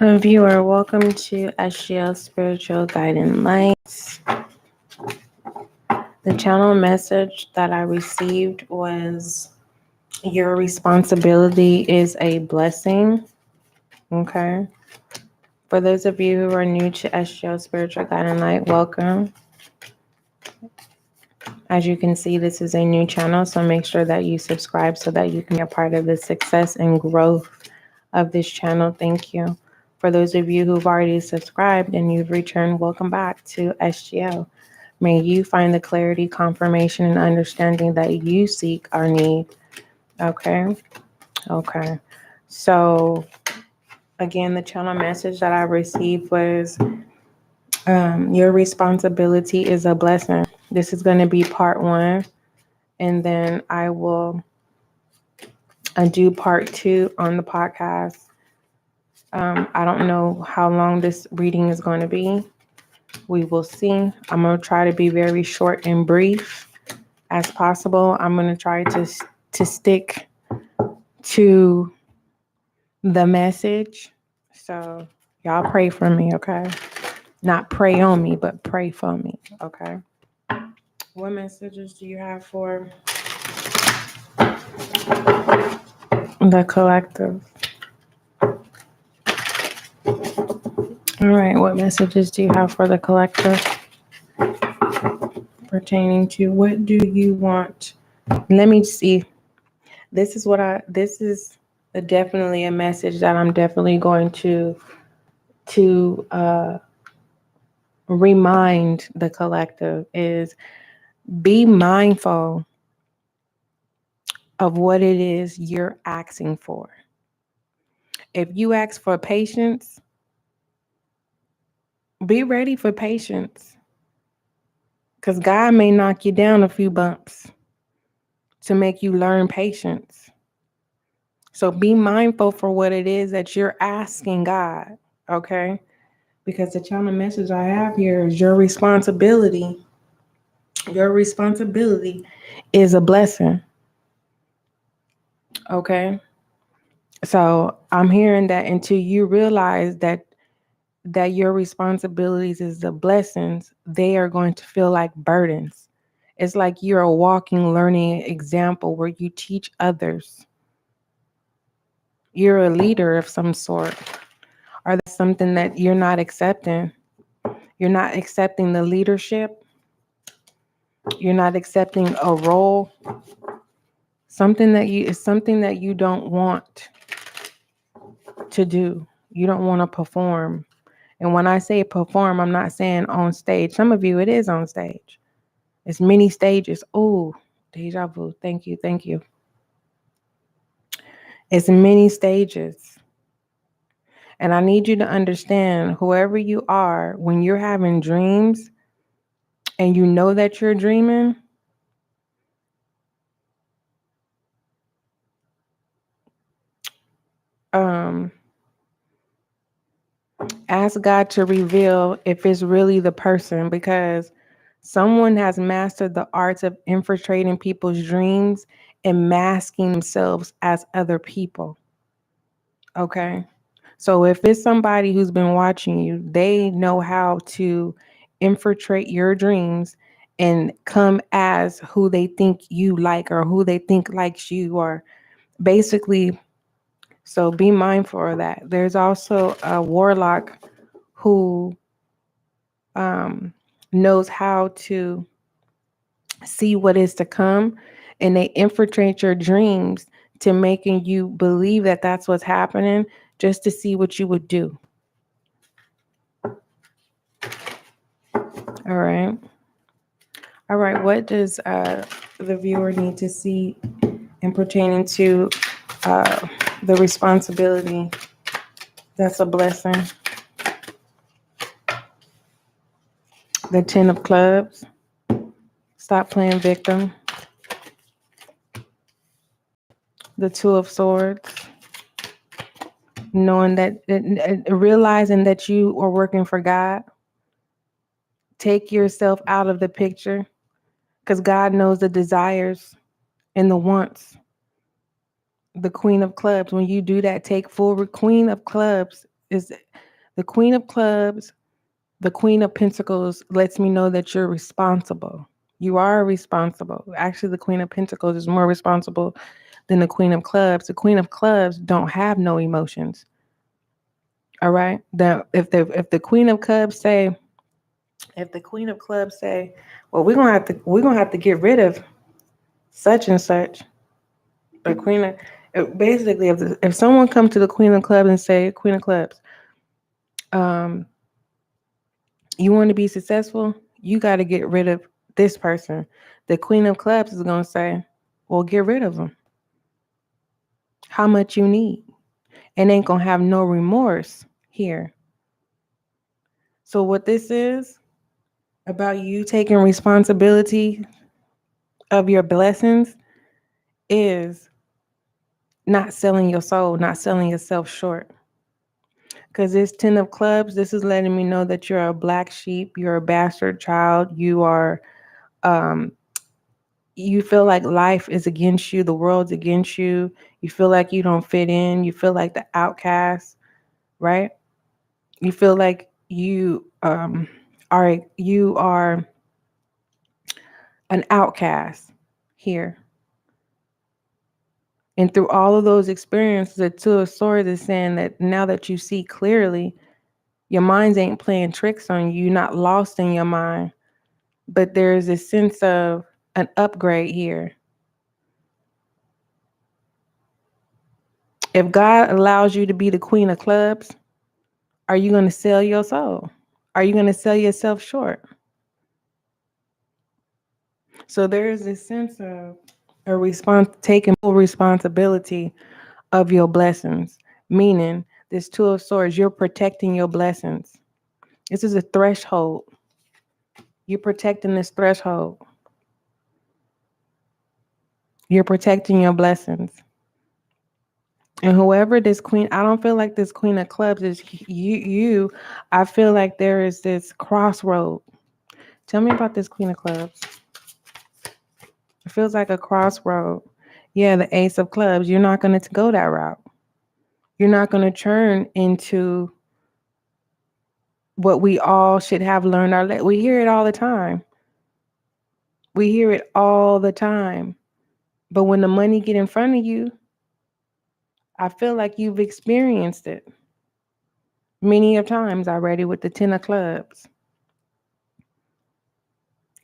Viewer, welcome to SGL Spiritual Guidance Lights. The channel message that I received was your responsibility is a blessing. Okay. For those of you who are new to SGL Spiritual Guidance Light, welcome. As you can see, this is a new channel, so make sure that you subscribe so that you can be a part of the success and growth of this channel. Thank you. For those of you who've already subscribed and you've returned, welcome back to SGL. May you find the clarity, confirmation, and understanding that you seek or need. Okay. So, again, the channel message that I received was your responsibility is a blessing. This is going to be part 1. And then I will do part 2 on the podcast. I don't know how long this reading is going to be. We will see. I'm going to try to be very short and brief as possible. I'm going to try to stick to the message. So y'all pray for me, okay? Not pray on me, but pray for me, okay? What messages do you have for the collective? All right, what messages do you have for the collective pertaining to what do you want? Let me see. This is definitely a message that I'm definitely going to remind the collective is be mindful of what it is you're asking for. If you ask for patience, be ready for patience, because God may knock you down a few bumps to make you learn patience. So be mindful for what it is that you're asking God, okay? Because the channel message I have here is your responsibility. Your responsibility is a blessing, okay? So I'm hearing that until you realize that your responsibilities is the blessings, they are going to feel like burdens. It's like you're a walking learning example where you teach others. You're a leader of some sort. Or that's something that you're not accepting. You're not accepting the leadership. You're not accepting a role. Something that you don't want to do. You don't want to perform. And when I say perform, I'm not saying on stage. Some of you, it is on stage. It's many stages. Oh, deja vu. Thank you. It's many stages. And I need you to understand, whoever you are, when you're having dreams and you know that you're dreaming, ask God to reveal if it's really the person, because someone has mastered the arts of infiltrating people's dreams and masking themselves as other people. Okay. So if it's somebody who's been watching you, they know how to infiltrate your dreams and come as who they think you like or who they think likes you, or basically. So be mindful of that. There's also a warlock who knows how to see what is to come, and they infiltrate your dreams to making you believe that that's what's happening, just to see what you would do. All right. What does the viewer need to see in pertaining to the responsibility? That's a blessing. The 10 of Clubs. Stop playing victim. The 2 of Swords. Knowing that, realizing that you are working for God. Take yourself out of the picture, because God knows the desires and the wants. The Queen of Clubs. When you do that, take full Queen of Clubs. is the Queen of Clubs. The Queen of Pentacles lets me know that you're responsible. You are responsible. Actually, the Queen of Pentacles is more responsible than the Queen of Clubs. The Queen of Clubs don't have no emotions. All right. If the Queen of Clubs say, well, we're gonna have to get rid of such and such. The Queen of basically, if someone comes to the Queen of Clubs and say, Queen of Clubs, you want to be successful, you got to get rid of this person. The Queen of Clubs is gonna say, well, get rid of them. How much you need? And ain't gonna have no remorse here. So what this is about, you taking responsibility of your blessings, is not selling your soul, not selling yourself short. Because this 10 of Clubs, this is letting me know that you're a black sheep, you're a bastard child, you are, you feel like life is against you, the world's against you, you feel like you don't fit in, you feel like the outcast, right? You feel like you are an outcast here. And through all of those experiences, the Two of Swords is saying that now that you see clearly, your minds ain't playing tricks on you. You're not lost in your mind. But there's a sense of an upgrade here. If God allows you to be the Queen of Clubs, are you going to sell your soul? Are you going to sell yourself short? So there is this sense of taking full responsibility of your blessings, meaning this Two of Swords, you're protecting your blessings. This is a threshold. You're protecting this threshold. You're protecting your blessings. And whoever this queen, I don't feel like this Queen of Clubs is you. I feel like there is this crossroad. Tell me about this Queen of Clubs. It feels like a crossroad. Yeah, the Ace of Clubs. You're not going to go that route. You're not going to turn into what we all should have learned. We hear it all the time. We hear it all the time. But when the money get in front of you, I feel like you've experienced it many of times already with the 10 of Clubs.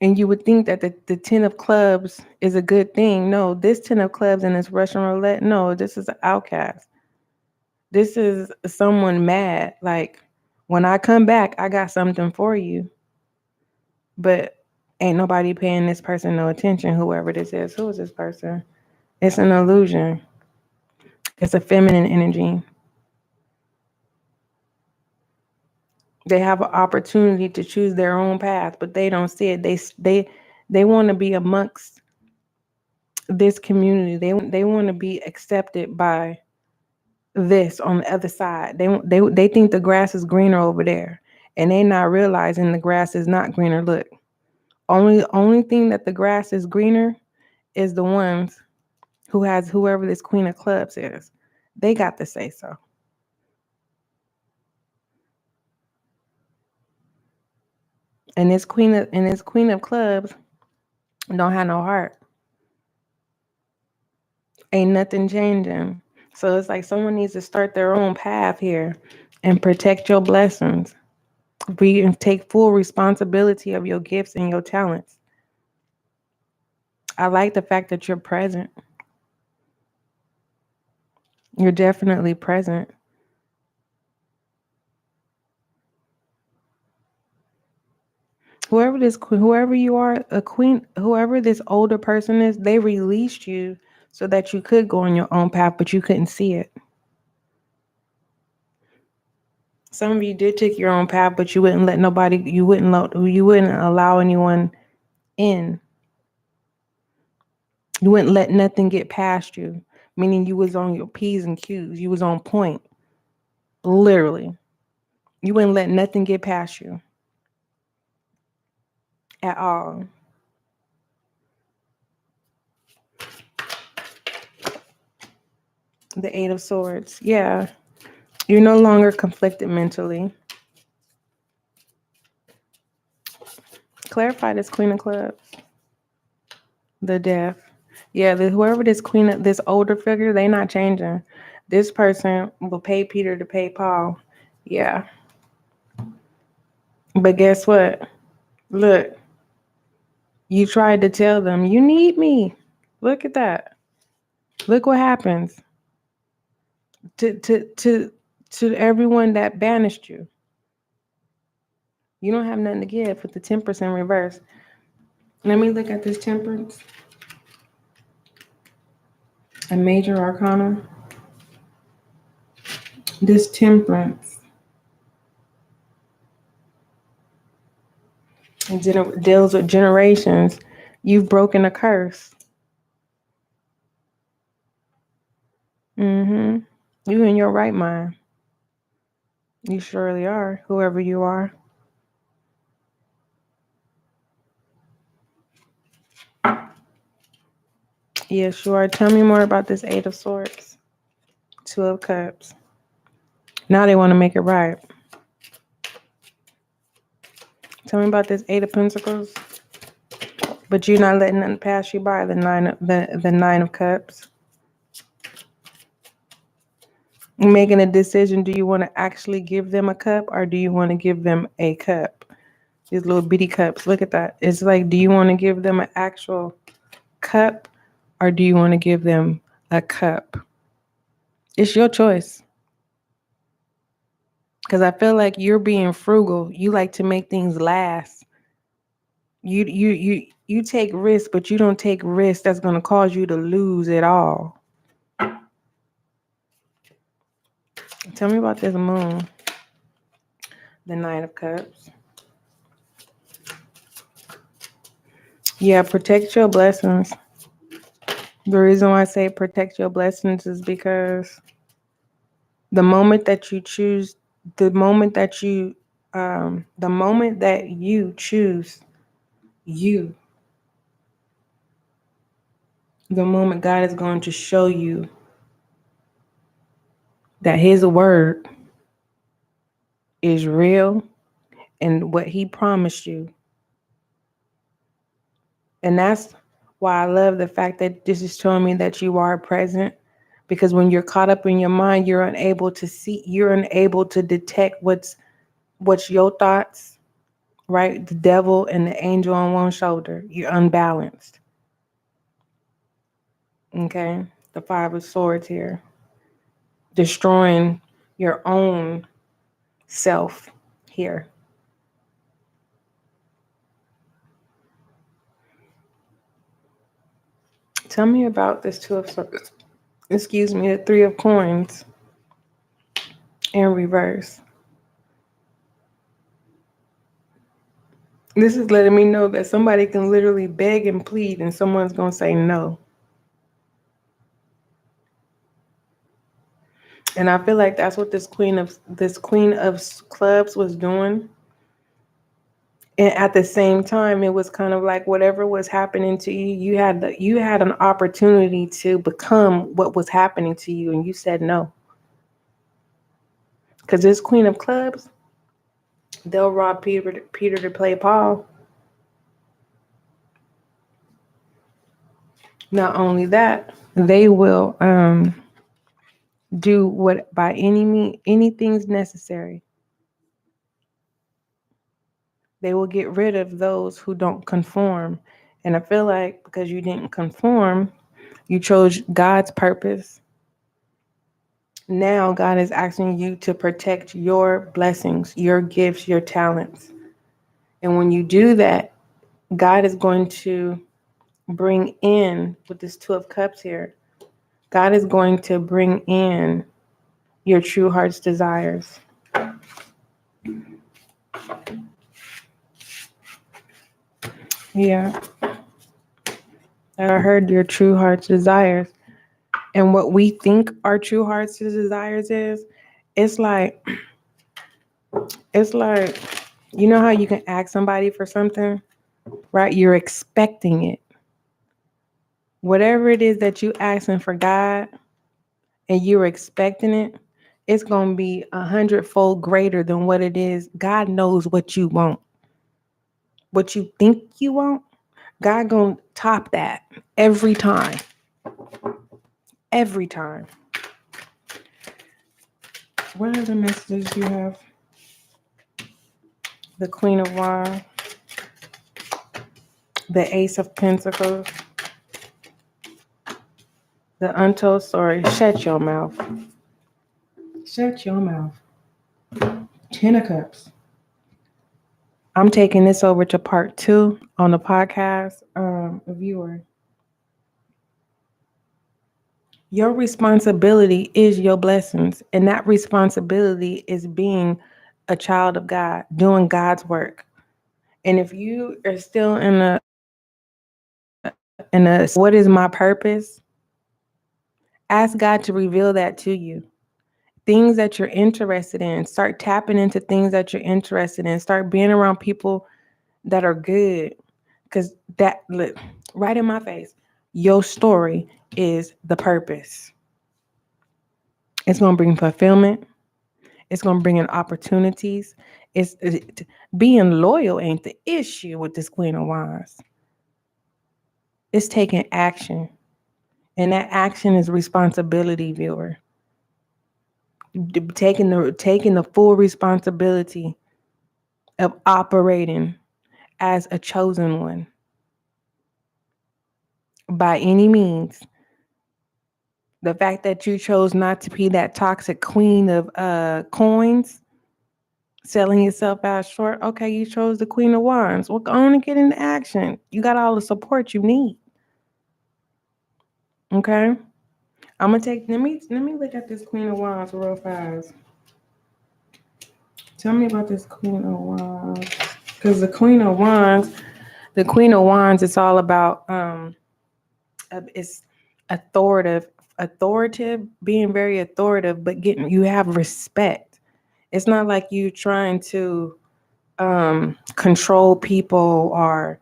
And you would think that the 10 of Clubs is a good thing. No, this 10 of Clubs and this Russian roulette, no, this is an outcast. This is someone mad. Like, when I come back, I got something for you. But ain't nobody paying this person no attention, whoever this is. Who is this person? It's an illusion. It's a feminine energy. They have an opportunity to choose their own path, but they don't see it. They want to be amongst this community. They want to be accepted by this on the other side. They think the grass is greener over there, and they not realizing the grass is not greener. Look, only thing that the grass is greener is the ones who has whoever this Queen of Clubs is. They got to say so. And this Queen of Clubs don't have no heart. Ain't nothing changing. So it's like someone needs to start their own path here and protect your blessings. Take full responsibility of your gifts and your talents. I like the fact that you're present. You're definitely present. Whoever you are, a queen, whoever this older person is, they released you so that you could go on your own path, but you couldn't see it. Some of you did take your own path, but you wouldn't let nobody, you wouldn't allow anyone in. You wouldn't let nothing get past you, meaning you was on your P's and Q's. You was on point. Literally. You wouldn't let nothing get past you at all. The Eight of Swords. Yeah. You're no longer conflicted mentally. Clarify this Queen of Clubs. The Death. Yeah, whoever this older figure, they not changing. This person will pay Peter to pay Paul. Yeah. But guess what? Look, you tried to tell them, you need me. Look at that. Look what happens to everyone that banished you. You don't have nothing to give with the Temperance in reverse. Let me look at this Temperance. A major arcana. This Temperance deals with generations. You've broken a curse. You in your right mind. You surely are, whoever you are. Yes, you are. Tell me more about this Eight of Swords. Two of Cups. Now they want to make it right. Tell me about this Eight of Pentacles. But you're not letting nothing pass you by. The Nine of Cups. You're making a decision. Do you want to actually give them a cup, or do you want to give them a cup? These little bitty cups. Look at that. It's like, do you want to give them an actual cup, or do you want to give them a cup? It's your choice. Because I feel like you're being frugal. You like to make things last. You take risks, but you don't take risks that's going to cause you to lose it all. Tell me about this Moon. The Nine of Cups. Yeah, protect your blessings. The reason why I say protect your blessings is because the moment that you choose, the moment that you choose you, the moment God is going to show you that his word is real and what he promised you. And that's why I love the fact that this is showing me that you are present, because when you're caught up in your mind, you're unable to detect what's your thoughts, right? The devil and the angel on one shoulder. You're unbalanced. Okay? The Five of Swords here. Destroying your own self here. Tell me about this Two of Swords. Excuse me, the Three of Coins in reverse. This is letting me know that somebody can literally beg and plead and someone's going to say no. And I feel like that's what this Queen of Clubs was doing. And at the same time, it was kind of like whatever was happening to you, you had an opportunity to become what was happening to you, and you said no. Because this Queen of Clubs, they'll rob Peter to play Paul. Not only that, they will do what by anything's necessary. They will get rid of those who don't conform. And I feel like because you didn't conform, you chose God's purpose. Now God is asking you to protect your blessings, your gifts, your talents. And when you do that, God is going to bring in, with this Two of Cups here, God is going to bring in your true heart's desires. Yeah. I heard your true heart's desires. And what we think our true heart's desires is, it's like, you know how you can ask somebody for something, right? You're expecting it. Whatever it is that you asking for God and you're expecting it, it's going to be 100-fold greater than what it is. God knows what you want. What you think you want, God going to top that every time. Every time. What other messages do you have? The Queen of Wands. The Ace of Pentacles. The Untold Story. Shut your mouth. Shut your mouth. 10 of Cups. I'm taking this over to part 2 on the podcast. Viewer. Your responsibility is your blessings. And that responsibility is being a child of God, doing God's work. And if you are still in a what is my purpose? Ask God to reveal that to you. Things that you're interested in, start tapping into things that you're interested in. Start being around people that are good. Because that, look, right in my face, your story is the purpose. It's going to bring fulfillment. It's going to bring in opportunities. Being loyal ain't the issue with this Queen of Wands. It's taking action. And that action is responsibility, viewer. Taking the full responsibility of operating as a chosen one. By any means. The fact that you chose not to be that toxic queen of coins, selling yourself out short. Okay, you chose the Queen of Wands. Well, go on and get into action. You got all the support you need. Okay? I'm gonna take. Let me look at this Queen of Wands real fast. Tell me about this Queen of Wands, because the Queen of Wands, it's all about it's authoritative, being very authoritative, but you have respect. It's not like you trying to control people or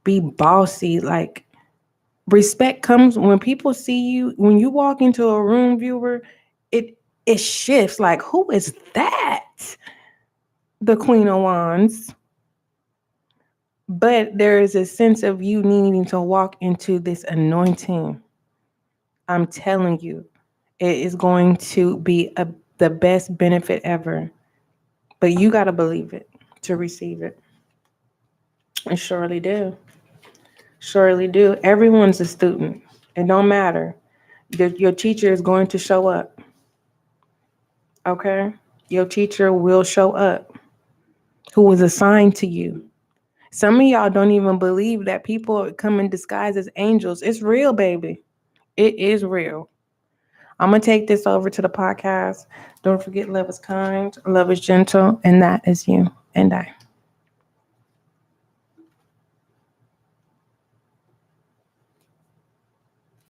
be bossy. Like, respect comes when people see you. When you walk into a room, viewer, it shifts. Like, who is that? The Queen of Wands. But there is a sense of you needing to walk into this anointing. I'm telling you, it is going to be the best benefit ever. But you got to believe it to receive it. And surely do. Surely do. Everyone's a student. It don't matter. Your teacher is going to show up. Okay? Your teacher will show up. Who was assigned to you. Some of y'all don't even believe that people come in disguise as angels. It's real, baby. It is real. I'm going to take this over to the podcast. Don't forget, love is kind, love is gentle, and that is you and I.